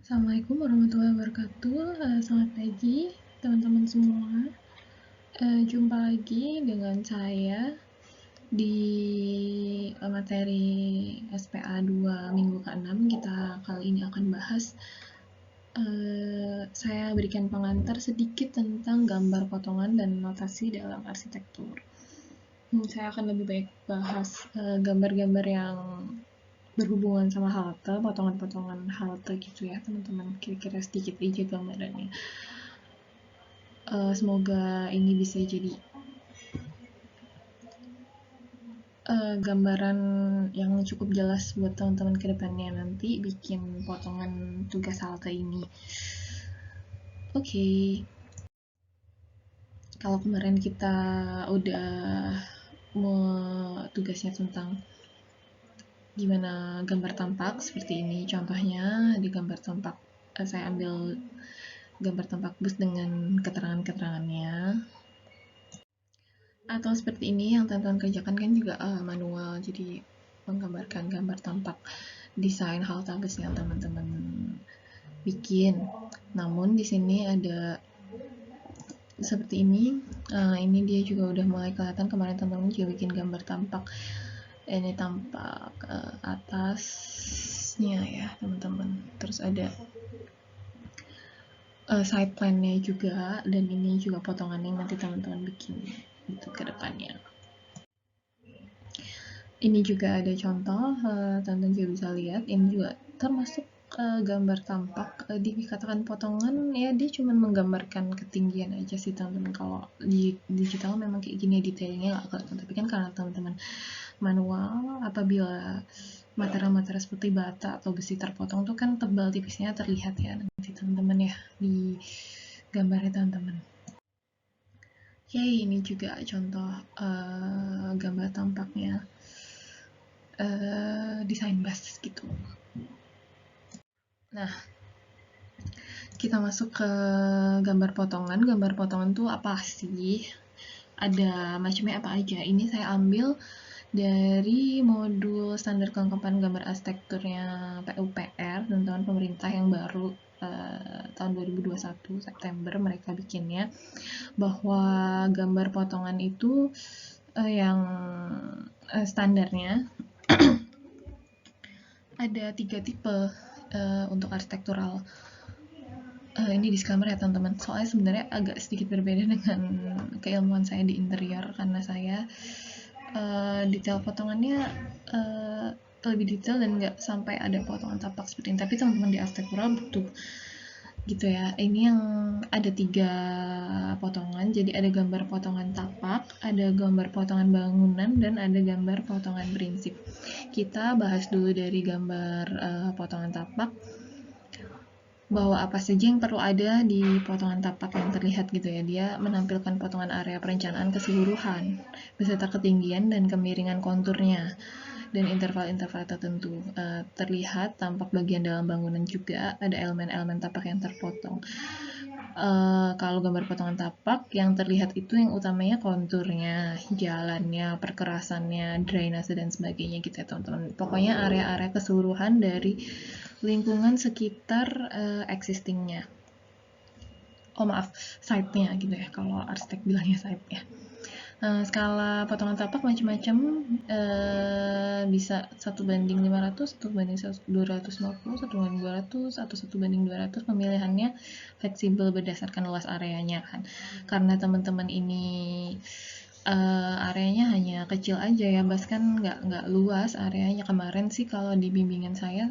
Assalamualaikum warahmatullahi wabarakatuh. Selamat pagi teman-teman semua. Jumpa lagi dengan saya di materi SPA 2 minggu ke-6. Kita kali ini akan bahas, saya berikan pengantar sedikit tentang gambar potongan dan notasi dalam arsitektur. Saya akan lebih baik bahas gambar-gambar yang berhubungan sama halte, potongan-potongan halte gitu ya teman-teman, kira-kira sedikit aja gambarannya. Semoga ini bisa jadi gambaran yang cukup jelas buat teman-teman ke depannya nanti bikin potongan tugas halte ini. Oke. Kalau kemarin kita udah tugasnya tentang gimana gambar tampak seperti ini, contohnya di gambar tampak saya ambil gambar tampak bus dengan keterangan-keterangannya, atau seperti ini yang teman-teman kerjakan kan juga manual, jadi menggambarkan gambar tampak desain halte bus yang teman-teman bikin. Namun di sini ada seperti ini. Ini dia juga udah mulai kelihatan, kemarin teman-teman juga bikin gambar tampak, ini tampak atasnya ya teman-teman, terus ada side plan-nya juga, dan ini juga potongannya yang nanti teman-teman bikin itu ke depannya. Ini juga ada contoh, teman-teman juga bisa lihat, ini juga termasuk gambar tampak, dikatakan potongan ya, dia cuma menggambarkan ketinggian aja sih teman-teman. Kalau di digital memang kayak gini detailnya nggak kelihatan, tapi kan karena teman-teman manual, apabila material-material seperti bata atau besi terpotong tuh kan tebal tipisnya terlihat ya nanti teman-teman ya di gambarnya teman-teman. Oke, ini juga contoh gambar tampaknya desain bus gitu. Nah, kita masuk ke gambar potongan. Gambar potongan tuh apa sih? Ada macamnya apa aja. Ini saya ambil dari modul standar kelengkapan gambar arsitekturnya PUPR, teman-teman pemerintah yang baru tahun 2021 September mereka bikinnya, bahwa gambar potongan itu yang standarnya ada 3 tipe untuk arsitektural. Ini disclaimer ya teman-teman, soalnya sebenarnya agak sedikit berbeda dengan keilmuan saya di interior, karena saya detail potongannya lebih detail dan nggak sampai ada potongan tapak seperti ini, tapi teman-teman di arsitektural butuh gitu ya. Ini yang ada 3 potongan, jadi ada gambar potongan tapak, ada gambar potongan bangunan, dan ada gambar potongan prinsip. Kita bahas dulu dari gambar potongan tapak, bahwa apa saja yang perlu ada di potongan tapak yang terlihat gitu ya. Dia menampilkan potongan area perencanaan keseluruhan beserta ketinggian dan kemiringan konturnya dan interval-interval tertentu. Terlihat tampak bagian dalam bangunan juga, ada elemen-elemen tapak yang terpotong. Kalau gambar potongan tapak yang terlihat itu yang utamanya konturnya, jalannya, perkerasannya, drainase dan sebagainya gitu ya teman-teman. Pokoknya area-area keseluruhan dari lingkungan sekitar existingnya. Site-nya gitu ya, kalau arsitek bilangnya site ya. Skala potongan tapak macam-macam, bisa 1:500, 1:250, 1:200, atau 1:200. Pemilihannya fleksibel berdasarkan luas areanya kan. Karena teman-teman ini areanya hanya kecil aja ya, bahkan nggak luas areanya. Kemarin sih kalau di bimbingan saya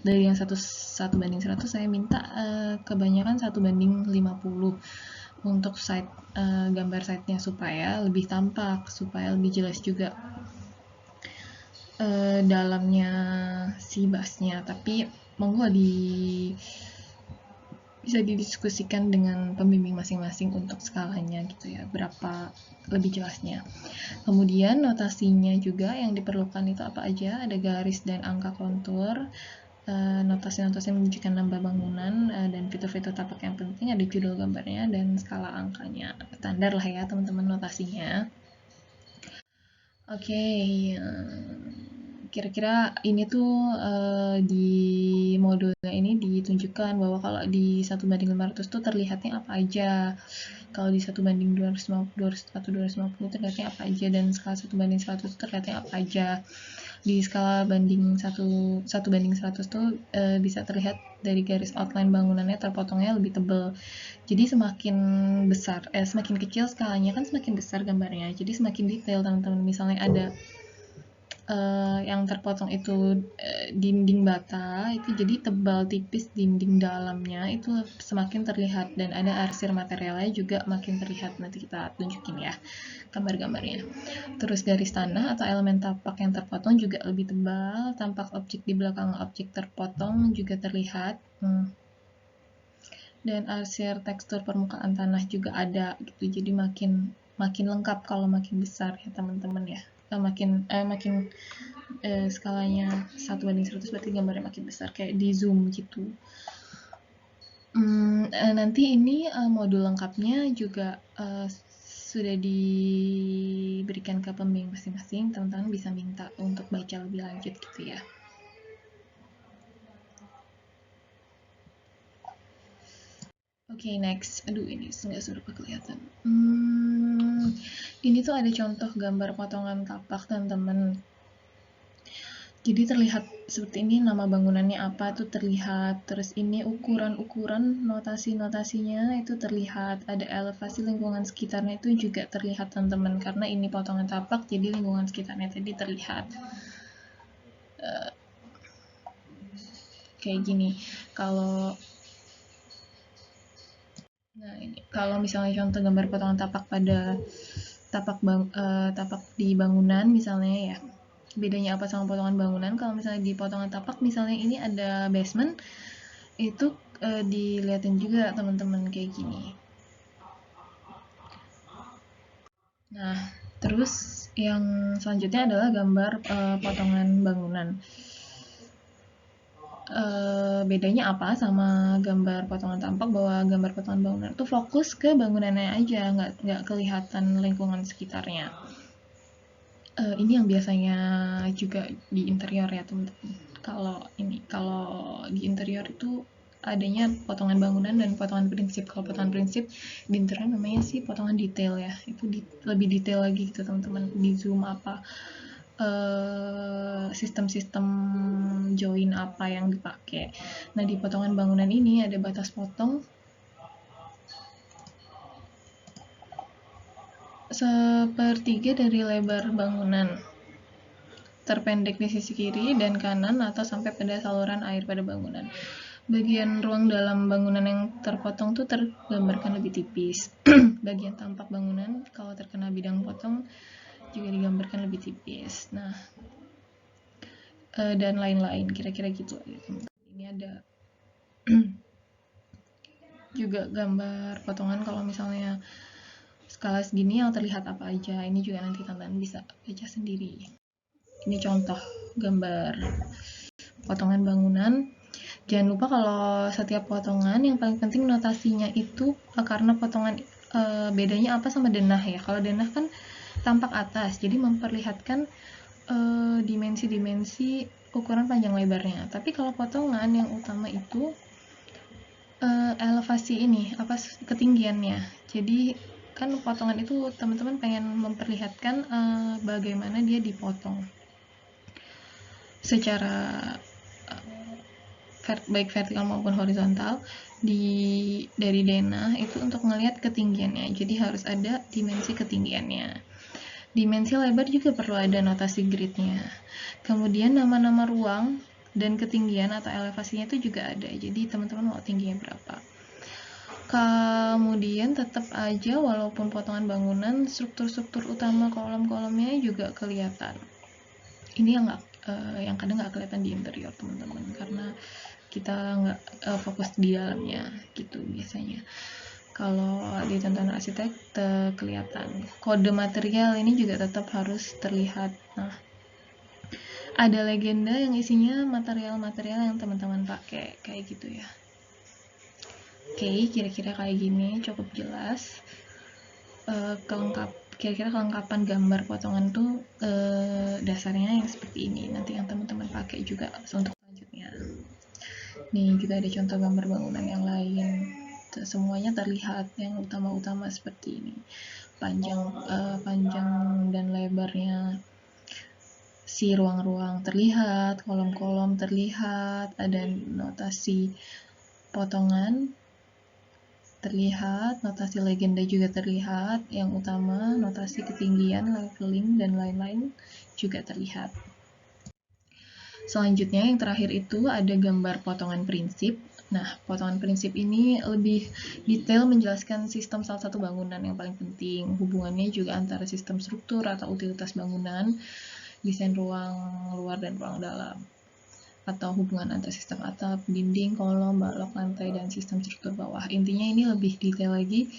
dari yang 1:100 saya minta kebanyakan 1:50 untuk gambar site-nya supaya lebih tampak, supaya lebih jelas juga dalamnya si busnya. Tapi monggo bisa didiskusikan dengan pembimbing masing-masing untuk skalanya gitu ya, berapa lebih jelasnya. Kemudian notasinya juga yang diperlukan itu apa aja, ada garis dan angka kontur, notasi-notasi menunjukkan nambah bangunan, dan fitur-fitur tapak yang penting, ada judul gambarnya dan skala angkanya. Standar lah ya teman-teman notasinya. Oke, kira-kira ini tuh di modulnya ini di ditunjukkan bahwa kalau di 1:500 tuh terlihatnya apa aja, kalau di 1:250 atau 250 terlihatnya apa aja, dan skala 1:100 terlihatnya apa aja. Di skala 1:100 tuh bisa terlihat dari garis outline bangunannya terpotongnya lebih tebal. Jadi semakin kecil skalanya kan semakin besar gambarnya, jadi semakin detail teman-teman. Misalnya ada yang terpotong itu dinding bata, itu jadi tebal tipis dinding dalamnya itu semakin terlihat, dan ada arsir materialnya juga makin terlihat. Nanti kita tunjukin ya gambar-gambarnya. Terus garis tanah atau elemen tapak yang terpotong juga lebih tebal, tampak objek di belakang objek terpotong juga terlihat. Dan arsir tekstur permukaan tanah juga ada gitu, jadi makin lengkap kalau makin besar ya teman-teman ya. Makin skalanya 1:100 berarti gambarnya makin besar, kayak di zoom gitu. Nanti ini modul lengkapnya juga sudah diberikan ke pembimbing masing-masing, teman-teman bisa minta untuk baca lebih lanjut gitu ya. Oke, next. Aduh, ini nggak seberapa kelihatan. Ini tuh ada contoh gambar potongan tapak, teman-teman. Jadi terlihat seperti ini, nama bangunannya apa tuh terlihat. Terus ini ukuran-ukuran notasi-notasinya itu terlihat. Ada elevasi lingkungan sekitarnya itu juga terlihat, teman-teman. Karena ini potongan tapak, jadi lingkungan sekitarnya tadi terlihat. Kayak gini. Kalau misalnya contoh gambar potongan tapak pada tapak di bangunan misalnya ya, bedanya apa sama potongan bangunan? Kalau misalnya di potongan tapak misalnya ini ada basement, itu dilihatin juga teman-teman kayak gini. Nah, terus yang selanjutnya adalah gambar potongan bangunan. Bedanya apa sama gambar potongan tampak? Bahwa gambar potongan bangunan itu fokus ke bangunannya aja, nggak kelihatan lingkungan sekitarnya. Ini yang biasanya juga di interior ya teman-teman. Kalau di interior itu adanya potongan bangunan dan potongan prinsip. Kalau potongan prinsip di interior namanya sih potongan detail ya. Itu lebih detail lagi gitu teman-teman. Di zoom apa sistem-sistem join apa yang dipakai. Nah, di potongan bangunan ini ada batas potong 1/3 dari lebar bangunan, terpendek di sisi kiri dan kanan atau sampai pada saluran air pada bangunan. Bagian ruang dalam bangunan yang terpotong tuh tergambarkan lebih tipis. Bagian tampak bangunan kalau terkena bidang potong juga digambarkan lebih tipis. Nah, dan lain-lain, kira-kira gitu. Ini ada juga gambar potongan kalau misalnya skala segini yang terlihat apa aja. Ini juga nanti teman-teman bisa baca sendiri. Ini contoh gambar potongan bangunan. Jangan lupa kalau setiap potongan yang paling penting notasinya itu karena potongan bedanya apa sama denah ya. Kalau denah kan tampak atas, jadi memperlihatkan dimensi-dimensi ukuran panjang lebarnya. Tapi kalau potongan yang utama itu elevasi ini, ketinggiannya. Jadi kan potongan itu teman-teman pengen memperlihatkan bagaimana dia dipotong secara baik vertikal maupun horizontal dari denah itu untuk melihat ketinggiannya. Jadi harus ada dimensi ketinggiannya. Dimensi lebar juga perlu ada notasi gridnya. Kemudian nama-nama ruang dan ketinggian atau elevasinya itu juga ada. Jadi teman-teman mau tingginya berapa. Kemudian tetap aja walaupun potongan bangunan, struktur-struktur utama kolom-kolomnya juga kelihatan. Ini yang kadang nggak kelihatan di interior teman-teman, karena kita nggak fokus di dalamnya gitu biasanya. Kalau di tontonan arsitek kelihatan. Kode material ini juga tetap harus terlihat. Nah, ada legenda yang isinya material-material yang teman-teman pakai kayak gitu ya. Oke, kira-kira kayak gini cukup jelas. Kira-kira kelengkapan gambar potongan tuh dasarnya yang seperti ini. Nanti yang teman-teman pakai juga untuk selanjutnya. Nih kita ada contoh gambar bangunan yang lain, semuanya terlihat yang utama-utama seperti ini, panjang dan lebarnya si ruang-ruang terlihat, kolom-kolom terlihat, ada notasi potongan terlihat, notasi legenda juga terlihat, yang utama notasi ketinggian, leveling, dan lain-lain juga terlihat. Selanjutnya yang terakhir itu ada gambar potongan prinsip. Nah, potongan prinsip ini lebih detail menjelaskan sistem salah satu bangunan yang paling penting. Hubungannya juga antara sistem struktur atau utilitas bangunan, desain ruang luar dan ruang dalam, atau hubungan antara sistem atap, dinding, kolom, balok, lantai, dan sistem struktur bawah. Intinya ini lebih detail lagi,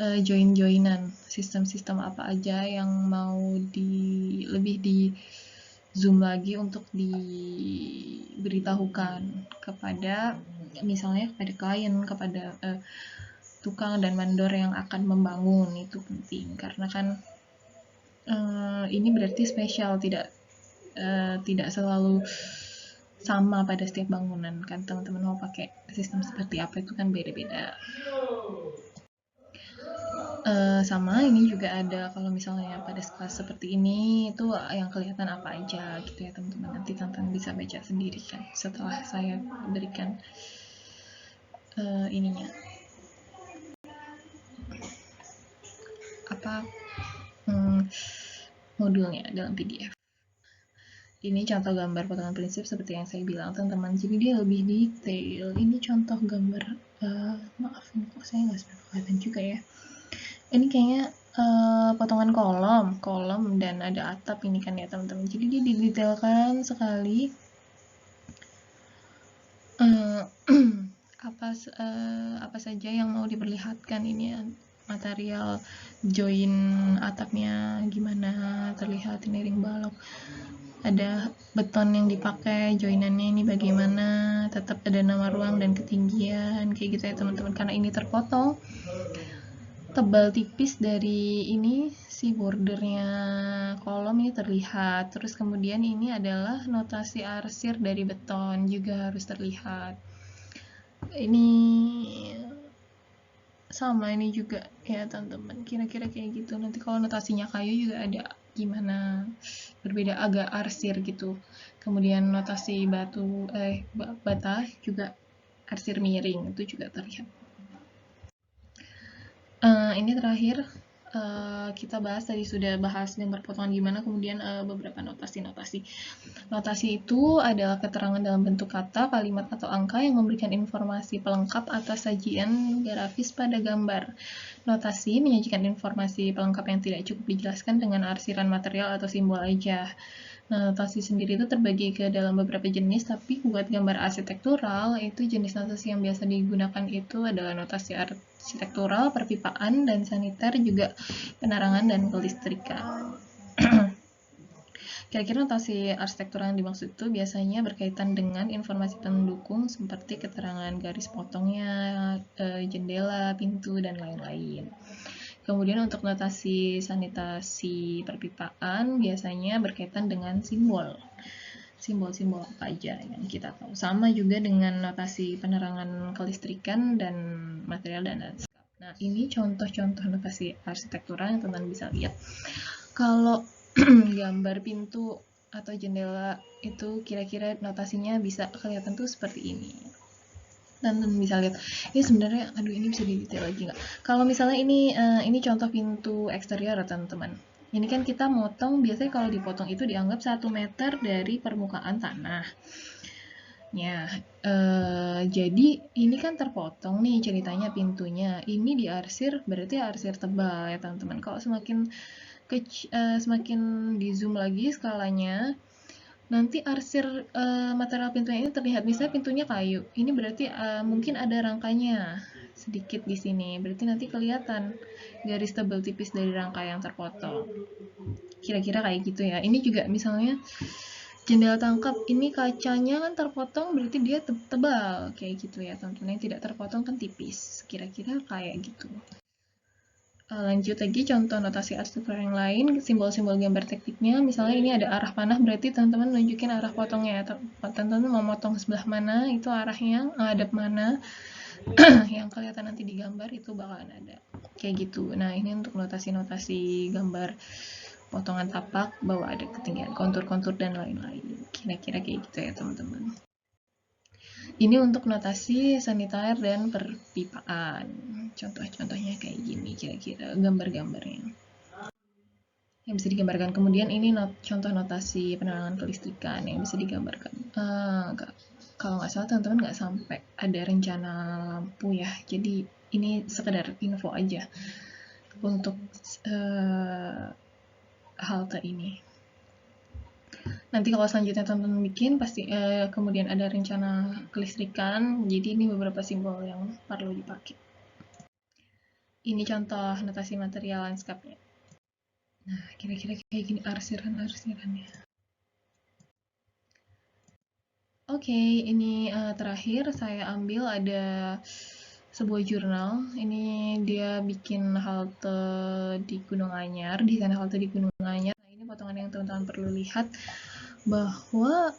join-joinan, sistem-sistem apa aja yang mau lebih di zoom lagi untuk diberitahukan kepada misalnya kepada klien, kepada tukang dan vendor yang akan membangun. Itu penting karena kan ini berarti spesial, tidak selalu sama pada setiap bangunan kan. Teman-teman mau pakai sistem seperti apa itu kan beda-beda. Sama ini juga ada kalau misalnya pada skala seperti ini itu yang kelihatan apa aja gitu ya teman-teman. Nanti teman-teman bisa baca sendiri kan setelah saya berikan ininya apa modulnya dalam PDF. Ini contoh gambar potongan prinsip seperti yang saya bilang teman-teman, jadi dia lebih detail. Ini contoh gambar maaf ini kok saya nggak sempat kelihatan juga ya. Ini kayaknya potongan kolom dan ada atap ini kan ya teman-teman. Jadi dia didetailkan sekali apa saja yang mau diperlihatkan ini ya. Material join atapnya gimana terlihat, ini ring balok, ada beton yang dipakai, joinannya ini bagaimana, tetap ada nama ruang dan ketinggian kayak gitu ya teman-teman. Karena ini terpotong tebal tipis dari ini si bordernya kolom ini terlihat, terus kemudian ini adalah notasi arsir dari beton juga harus terlihat. Ini sama ini juga ya teman-teman, kira-kira kayak gitu. Nanti kalau notasinya kayu juga ada gimana berbeda, agak arsir gitu. Kemudian notasi bata juga arsir miring, itu juga terlihat. Ini terakhir kita bahas, tadi sudah bahas gambar potongan gimana, kemudian beberapa notasi. Notasi itu adalah keterangan dalam bentuk kata, kalimat, atau angka yang memberikan informasi pelengkap atas sajian grafis pada gambar. Notasi menyajikan informasi pelengkap yang tidak cukup dijelaskan dengan arsiran material atau simbol aja. Nah, notasi sendiri itu terbagi ke dalam beberapa jenis, tapi buat gambar arsitektural, itu jenis notasi yang biasa digunakan itu adalah notasi arsitektural, perpipaan, dan saniter, juga penerangan dan kelistrikan. Kira-kira notasi arsitektural yang dimaksud itu biasanya berkaitan dengan informasi pendukung seperti keterangan garis potongnya, jendela, pintu, dan lain-lain. Kemudian untuk notasi sanitasi perpipaan biasanya berkaitan dengan simbol apa aja yang kita tahu. Sama juga dengan notasi penerangan kelistrikan dan material dan lanskap. Nah, ini contoh-contoh notasi arsitektural yang teman-teman bisa lihat. Kalau gambar pintu atau jendela itu kira-kira notasinya bisa kelihatan tuh seperti ini. Dan bisa lihat ini sebenarnya, aduh ini bisa detail lagi nggak? Kalau misalnya ini contoh pintu eksterior teman-teman. Ini kan kita motong, biasanya kalau dipotong itu dianggap 1 meter dari permukaan tanah. Ya, jadi ini kan terpotong nih ceritanya pintunya. Ini diarsir, berarti arsir tebal ya teman-teman. Kalau semakin di zoom lagi skalanya, nanti arsir material pintunya ini terlihat. Misalnya pintunya kayu, ini berarti mungkin ada rangkanya sedikit di sini, berarti nanti kelihatan garis tebal tipis dari rangka yang terpotong. Kira-kira kayak gitu ya. Ini juga misalnya jendela tangkap, ini kacanya kan terpotong, berarti dia tebal kayak gitu ya teman-teman. Yang tidak terpotong kan tipis, kira-kira kayak gitu. Lanjut lagi contoh notasi arsitektur yang lain, simbol-simbol gambar tekniknya. Misalnya ini ada arah panah, berarti teman-teman nunjukin arah potongnya. Teman-teman mau motong sebelah mana, itu arahnya ngadep mana. Yang kelihatan nanti di gambar itu bakalan ada kayak gitu. Nah, ini untuk notasi-notasi gambar potongan tapak, bahwa ada ketinggian kontur-kontur dan lain-lain. Kira-kira kayak gitu ya teman-teman. Ini untuk notasi sanitair dan perpipaan. Contoh-contohnya kayak gini kira-kira gambar-gambarnya yang bisa digambarkan. Kemudian ini contoh notasi penerangan kelistrikan yang bisa digambarkan. Kalau nggak salah teman-teman nggak sampai ada rencana lampu ya. Jadi ini sekedar info aja untuk halte ini. Nanti kalau selanjutnya teman-teman bikin pasti kemudian ada rencana kelistrikan. Jadi ini beberapa simbol yang perlu dipakai. Ini contoh notasi material landscape-nya. Nah, kira-kira kayak gini arsiran-arsirannya. Oke, ini terakhir saya ambil ada sebuah jurnal. Ini dia bikin halte di Gunung Anyar, desain halte di Gunung Anyar. Nah, ini potongan yang teman-teman perlu lihat bahwa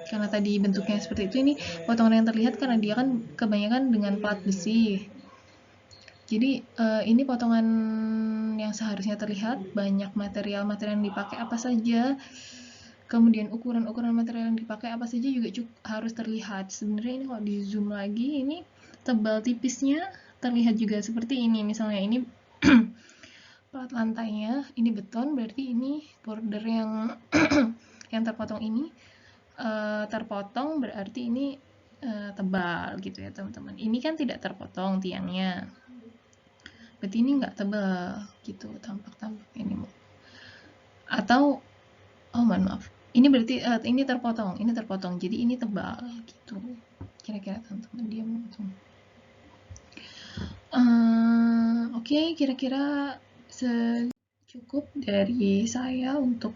karena tadi bentuknya seperti itu, ini potongan yang terlihat karena dia kan kebanyakan dengan plat besi. Jadi ini potongan yang seharusnya terlihat, banyak material-material yang dipakai apa saja, kemudian ukuran-ukuran material yang dipakai apa saja juga harus terlihat. Sebenarnya ini kalau di zoom lagi, ini tebal tipisnya terlihat juga seperti ini. Misalnya ini plat lantainya, ini beton, berarti ini border yang yang terpotong ini terpotong, berarti ini tebal gitu ya teman-teman. Ini kan tidak terpotong tiangnya, berarti ini nggak tebal gitu tampak ini. Atau mohon maaf, ini berarti ini terpotong, jadi ini tebal gitu. Kira-kira teman-teman dia langsung. Oke, kira-kira cukup dari saya untuk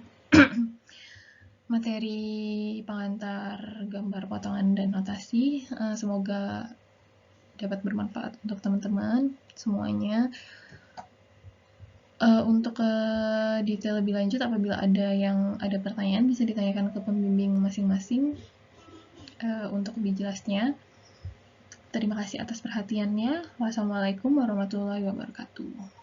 materi pengantar gambar potongan dan notasi. Semoga dapat bermanfaat untuk teman-teman semuanya. Untuk detail lebih lanjut, apabila ada pertanyaan bisa ditanyakan ke pembimbing masing-masing untuk lebih jelasnya. Terima kasih atas perhatiannya. Wassalamualaikum warahmatullahi wabarakatuh.